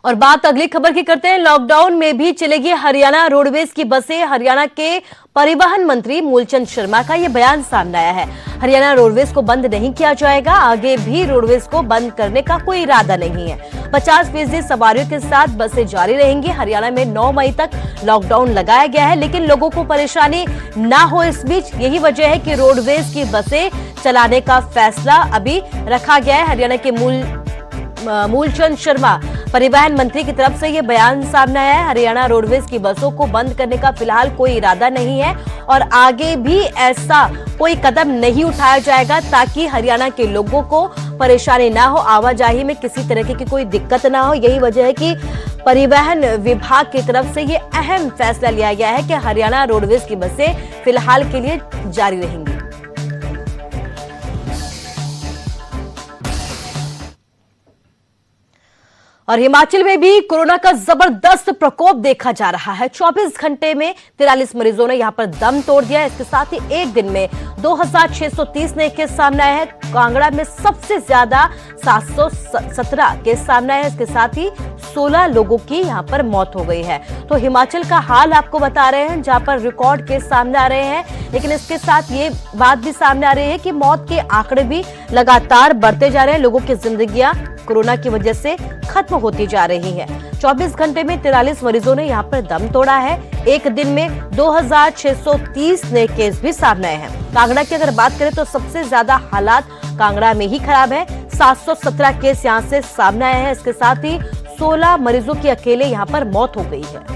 और बात अगली खबर की करते हैं। लॉकडाउन में भी चलेगी हरियाणा रोडवेज की बसें। हरियाणा के परिवहन मंत्री मूलचंद शर्मा का यह बयान सामने आया है। हरियाणा रोडवेज को बंद नहीं किया जाएगा, आगे भी रोडवेज को बंद करने का कोई इरादा नहीं है। 50% सवारियों के साथ बसें जारी रहेंगी। हरियाणा में 9 मई तक लॉकडाउन लगाया गया है, लेकिन लोगों को परेशानी ना हो इस बीच यही वजह है कि रोडवेज की बसें चलाने का फैसला अभी रखा गया है। हरियाणा के मूलचंद शर्मा परिवहन मंत्री की तरफ से यह बयान सामने आया है। हरियाणा रोडवेज की बसों को बंद करने का फिलहाल कोई इरादा नहीं है और आगे भी ऐसा कोई कदम नहीं उठाया जाएगा ताकि हरियाणा के लोगों को परेशानी ना हो, आवाजाही में किसी तरह की कोई दिक्कत ना हो। यही वजह है कि परिवहन विभाग की तरफ से यह अहम फैसला लिया गया है कि हरियाणा रोडवेज की बसें फिलहाल के लिए जारी रहेंगी। और हिमाचल में भी कोरोना का जबरदस्त प्रकोप देखा जा रहा है। 24 घंटे में 43 मरीजों ने यहां पर दम तोड़ दिया। इसके साथ ही एक दिन में 2630 नए केस सामने आए हैं। कांगड़ा में सबसे ज्यादा 717 केस सामने आए हैं। इसके साथ ही 16 लोगों की यहां पर मौत हो गई है। तो हिमाचल का हाल आपको बता रहे हैं, जहां पर रिकॉर्ड केस सामने आ रहे हैं, लेकिन इसके साथ ये बात भी सामने आ रही है कि मौत के आंकड़े भी लगातार बढ़ते जा रहे हैं। लोगों की जिंदगियां कोरोना की वजह से खत्म होती जा रही है। 24 घंटे में 43 मरीजों ने यहां पर दम तोड़ा है। एक दिन में 2630 नए केस भी सामने आए हैं। कांगड़ा की अगर बात करें तो सबसे ज्यादा हालात कांगड़ा में ही खराब है। 717 केस यहां से सामने आए हैं। इसके साथ ही 16 मरीजों की अकेले यहां पर मौत हो गई है।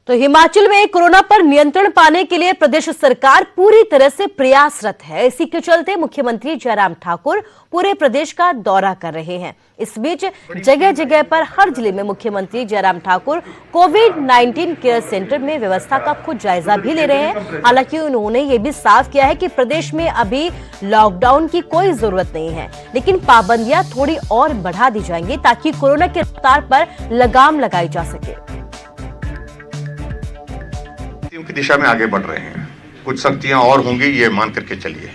तो हिमाचल में कोरोना पर नियंत्रण पाने के लिए प्रदेश सरकार पूरी तरह से प्रयासरत है। इसी के चलते मुख्यमंत्री जयराम ठाकुर पूरे प्रदेश का दौरा कर रहे हैं। इस बीच जगह जगह पर हर जिले में मुख्यमंत्री जयराम ठाकुर कोविड-19 केयर सेंटर में व्यवस्था का खुद जायजा भी ले रहे हैं। हालांकि उन्होंने ये भी साफ किया है कि प्रदेश में अभी लॉकडाउन की कोई जरूरत नहीं है, लेकिन पाबंदियां थोड़ी और बढ़ा दी जाएंगी ताकि कोरोना की रफ्तार पर लगाम लगाई जा सके। की दिशा में आगे बढ़ रहे हैं। कुछ सख्तियां और होंगी, ये मान करके चलिए।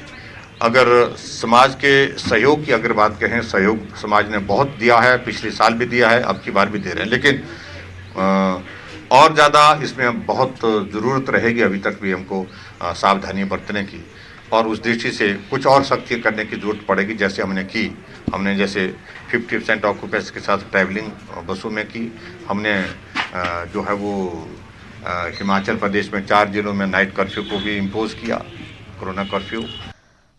अगर समाज के सहयोग की अगर बात कहें, सहयोग समाज ने बहुत दिया है, पिछले साल भी दिया है, अब की बार भी दे रहे हैं, लेकिन और ज़्यादा इसमें बहुत ज़रूरत रहेगी। अभी तक भी हमको सावधानी बरतने की और उस दृष्टि से कुछ और सख्ती करने की जरूरत पड़ेगी। जैसे हमने जैसे 50% ऑक्यूपेंसी के साथ ट्रैवलिंग बसों में की। हमने जो है वो हिमाचल प्रदेश में 4 जिलों में नाइट कर्फ्यू को भी इम्पोज किया, कोरोना कर्फ्यू।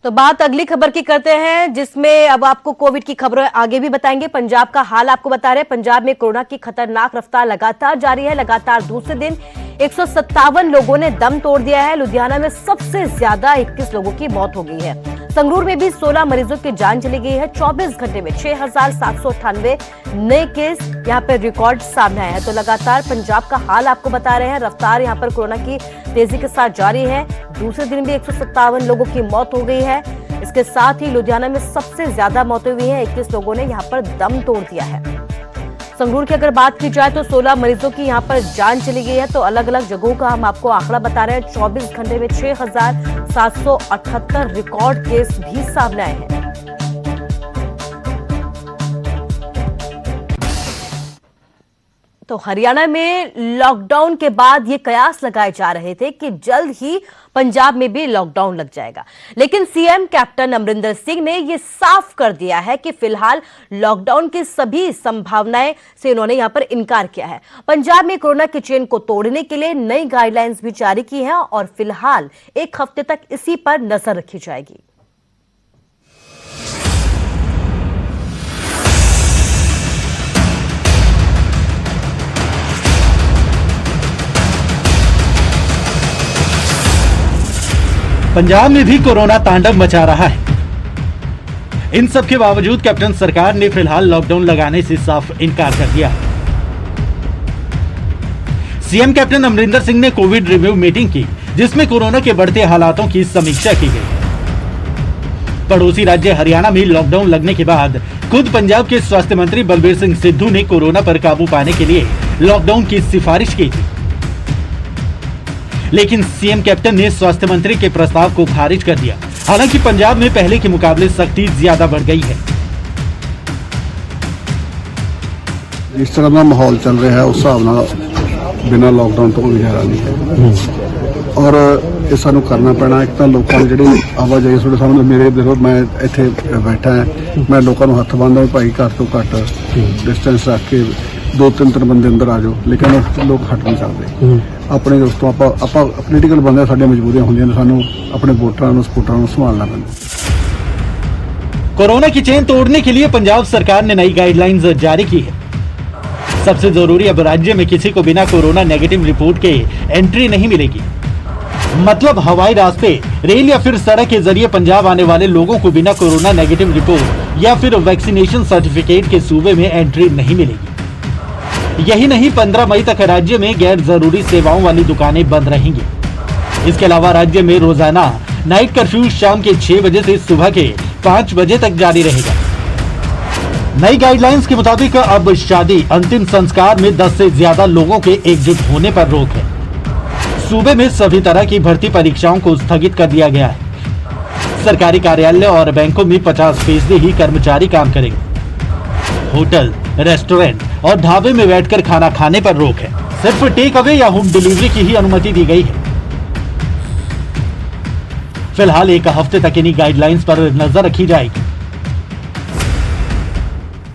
तो बात अगली खबर की करते हैं, जिसमें अब आपको कोविड की खबरें आगे भी बताएंगे। पंजाब का हाल आपको बता रहे हैं। पंजाब में कोरोना की खतरनाक रफ्तार लगातार जारी है। लगातार दूसरे दिन 157 लोगों ने दम तोड़ दिया है। लुधियाना में सबसे ज्यादा 21 लोगों की मौत हो गई है। संगरूर में भी 16 मरीजों की जान चली गई है। 24 घंटे में 6798 नए केस यहां पर रिकॉर्ड सामने आए हैं। तो लगातार पंजाब का हाल आपको बता रहे हैं। रफ्तार यहां पर कोरोना की तेजी के साथ जारी है। दूसरे दिन भी 157 लोगों की मौत हो गई है। इसके साथ ही लुधियाना में सबसे ज्यादा मौतें हुई हैं। 21 लोगों ने यहां पर दम तोड़ दिया है। संगरूर की अगर बात की जाए तो 16 मरीजों की यहां पर जान चली गई है। तो अलग अलग जगहों का हम आपको आंकड़ा बता रहे हैं। 24 घंटे में 6778 रिकॉर्ड केस भी सामने आए हैं। तो हरियाणा में लॉकडाउन के बाद ये कयास लगाए जा रहे थे कि जल्द ही पंजाब में भी लॉकडाउन लग जाएगा, लेकिन सीएम कैप्टन अमरिंदर सिंह ने ये साफ कर दिया है कि फिलहाल लॉकडाउन की सभी संभावनाएं से उन्होंने यहां पर इनकार किया है। पंजाब में कोरोना की चेन को तोड़ने के लिए नई गाइडलाइंस भी जारी की हैं और फिलहाल 1 हफ्ते तक इसी पर नजर रखी जाएगी। पंजाब में भी कोरोना तांडव मचा रहा है। इन सब के बावजूद कैप्टन सरकार ने फिलहाल लॉकडाउन लगाने से साफ इनकार कर दिया। सीएम कैप्टन अमरिंदर सिंह ने कोविड रिव्यू मीटिंग की, जिसमें कोरोना के बढ़ते हालातों की समीक्षा की गई। पड़ोसी राज्य हरियाणा में लॉकडाउन लगने के बाद खुद पंजाब के स्वास्थ्य मंत्री बलबीर सिंह सिद्धू ने कोरोना पर काबू पाने के लिए लॉकडाउन की सिफारिश की थी। लेकिन सीएम कैप्टन ने स्वास्थ्य मंत्री के प्रस्ताव को खारिज कर दिया। हालांकि पंजाब में पहले के मुकाबले सख्ती ज्यादा बढ़ गई है। जिस तरह का माहौल चल रहा है उस हिसाब नाल बिना लॉकडाउन तो गुजारा नहीं है और ये सानू करना पैना। एक तो लोगों की जी आवाजाही थोड़े सामने मेरे देखो मैं इत्थे बैठा है, मैं लोगों को हथ बांधा भाई घट तो घट डिस्टेंस रख के 2-3 बंदे अंदर आ जाओ, लेकिन लोग हट नहीं सकते। अपने दोस्तों आप पोलीटिकल बंदे साडी मजबूरियां होंदियां ने, सानू अपने वोटरां सपोर्टरां नूं संभालना पैंदा। कोरोना की चेन तोड़ने के लिए पंजाब सरकार ने नई गाइडलाइंस जारी की है। सबसे जरूरी, अब राज्य में किसी को बिना कोरोना नेगेटिव रिपोर्ट के एंट्री नहीं मिलेगी। मतलब हवाई रास्ते, रेल या फिर सड़क के जरिए पंजाब आने वाले लोगों को बिना कोरोना नेगेटिव रिपोर्ट या फिर वैक्सीनेशन सर्टिफिकेट के सूबे में एंट्री नहीं मिलेगी। यही नहीं, 15 मई तक राज्य में गैर जरूरी सेवाओं वाली दुकानें बंद रहेंगी। इसके अलावा राज्य में रोजाना नाइट कर्फ्यू शाम के 6 बजे से सुबह के 5 बजे तक जारी रहेगा। नई गाइडलाइंस के मुताबिक अब शादी, अंतिम संस्कार में 10 से ज्यादा लोगों के एकजुट होने पर रोक है। सूबे में सभी तरह की भर्ती परीक्षाओं को स्थगित कर दिया गया है। सरकारी कार्यालय और बैंकों में 50% ही कर्मचारी काम करेंगे। होटल, रेस्टोरेंट और ढाबे में बैठकर खाना खाने पर रोक है। सिर्फ टेक अवे या होम डिलीवरी की ही अनुमति दी गई है। फिलहाल 1 हफ्ते तक इन्हीं गाइडलाइंस पर नजर रखी जाएगी।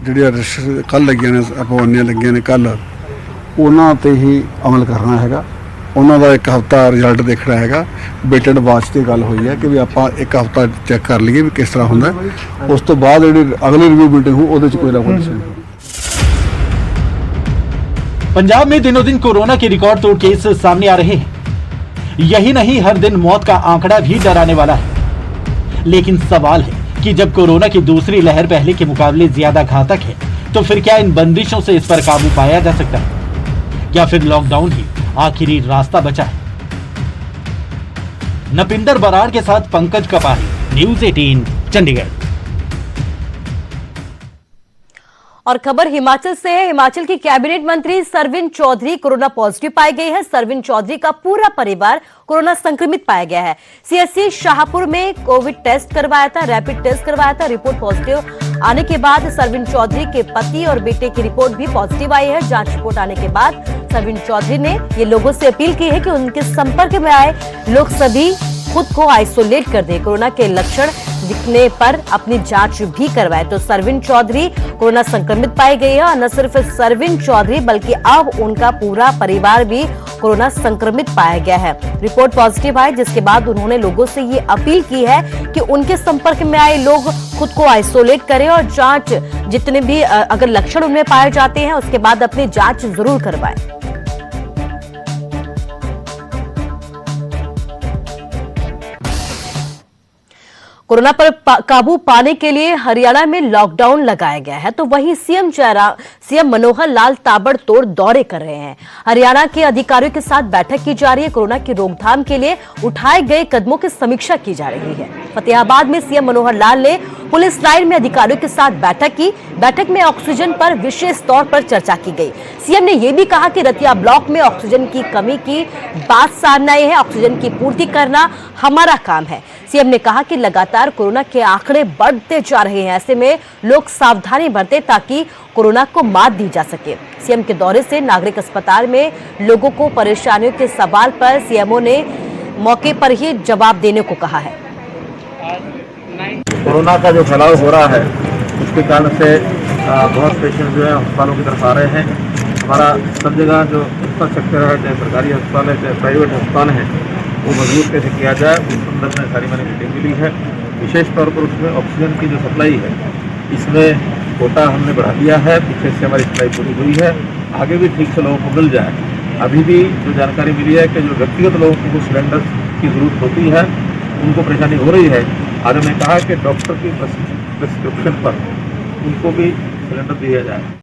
ਜਿਹੜੀਆਂ ਕੱਲ ਲੱਗੀਆਂ ਨੇ ਪਾਬੰਦੀਆਂ ਲੱਗੀਆਂ ਨੇ ਕੱਲ ਉਹਨਾਂ ਤੇ ਹੀ ਅਮਲ ਕਰਨਾ ਹੈਗਾ। ਉਹਨਾਂ ਦਾ 1 ਹਫ਼ਤਾ ਰਿਜ਼ਲਟ ਦੇਖਣਾ ਹੈਗਾ। ਵੇਟਡ ਵਾਚ ਤੇ ਗੱਲ ਹੋਈ ਹੈ ਕਿ ਵੀ ਆਪਾਂ 1 ਹਫ਼ਤਾ ਚੈੱਕ ਕਰ ਲਈਏ ਵੀ ਕਿਸ ਤਰ੍ਹਾਂ ਹੁੰਦਾ। ਉਸ ਤੋਂ ਬਾਅਦ ਜਿਹੜੀ ਅਗਲੀ ਰਿਵਿਊ ਮੀਟਿੰਗ ਹੋ ਉਹਦੇ ਚ ਕੋਈ ਨਾ ਕੋਈ ਡਿਸੀजन। पंजाब में दिनों दिन कोरोना के रिकॉर्ड तोड़ केस सामने आ रहे हैं। यही नहीं, हर दिन मौत का आंकड़ा भी डराने वाला है। लेकिन सवाल है कि जब कोरोना की दूसरी लहर पहले के मुकाबले ज्यादा घातक है, तो फिर क्या इन बंदिशों से इस पर काबू पाया जा सकता है या फिर लॉकडाउन ही आखिरी रास्ता बचा है? नपिंदर बराड़ के साथ पंकज कपाही, न्यूज़ 18 चंडीगढ़। और खबर हिमाचल से है। हिमाचल की कैबिनेट मंत्री सरवीण चौधरी कोरोना पॉजिटिव पाई गई है। सरवीण चौधरी का पूरा परिवार कोरोना संक्रमित पाया गया है। सीएससी शाहपुर में कोविड टेस्ट करवाया था, रैपिड टेस्ट करवाया था। रिपोर्ट पॉजिटिव आने के बाद सरवीण चौधरी के पति और बेटे की रिपोर्ट भी पॉजिटिव आई है। जांच रिपोर्ट आने के बाद सरवीण चौधरी ने ये लोगों से अपील की है कि उनके संपर्क में आए लोग सभी खुद को आइसोलेट कर दे। कोरोना के लक्षण दिखने पर अपनी जांच भी करवाए। तो सरवीण चौधरी कोरोना संक्रमित पाई गई है और न सिर्फ सरवीण चौधरी बल्कि अब उनका पूरा परिवार भी कोरोना संक्रमित पाया गया है। रिपोर्ट पॉजिटिव आई, जिसके बाद उन्होंने लोगों से ये अपील की है कि उनके संपर्क में आए लोग खुद को आइसोलेट करें और जांच जितने भी अगर लक्षण उनमें पाए जाते हैं उसके बाद अपनी जांच जरूर करवाएं। कोरोना पर काबू पाने के लिए हरियाणा में लॉकडाउन लगाया गया है, तो वहीं सीएम मनोहर लाल ताबड़तोड़ दौरे कर रहे हैं। हरियाणा के अधिकारियों के साथ बैठक की जा रही है। कोरोना की रोकथाम के लिए उठाए गए कदमों की समीक्षा की जा रही है। फतेहाबाद में सीएम मनोहर लाल ने पुलिस लाइन में अधिकारियों के साथ बैठक की। बैठक में ऑक्सीजन पर विशेष तौर पर चर्चा की गई। सीएम ने यह भी कहा कि रतिया ब्लॉक में ऑक्सीजन की कमी की बात सामने आई है। ऑक्सीजन की पूर्ति करना हमारा काम है। सीएम ने कहा कि लगातार कोरोना के आंकड़े बढ़ते जा रहे हैं, ऐसे में लोग सावधानी बरतें ताकि कोरोना को मात दी जा सके। सीएम के दौरे से नागरिक अस्पताल में लोगों को परेशानियों के सवाल पर सीएमओ ने मौके पर ही जवाब देने को कहा है। कोरोना का जो फैलाव हो रहा है उसके कारण से बहुत पेशेंट जो है अस्पतालों की तरफ आ रहे हैं। हमारा सब जगह जो इंफ्रास्ट्रक्चर है, चाहे सरकारी अस्पताल है चाहे प्राइवेट अस्पताल है, वो मजबूत कैसे किया जाए उस संदर्भ में सारी मैंने मीटिंग मिली है। विशेष तौर पर उसमें ऑक्सीजन की जो सप्लाई है इसमें कोटा हमने बढ़ा दिया है। पीछे से हमारी सप्लाई पूरी हुई है, आगे भी ठीक से लोगों को मिल जाए। अभी भी जो जानकारी मिली है कि जो व्यक्तिगत लोगों को सिलेंडर की ज़रूरत होती है उनको परेशानी हो रही है। आज हमने कहा कि डॉक्टर की प्रिस्क्रिप्शन पर उनको भी सिलेंडर दिया जाए।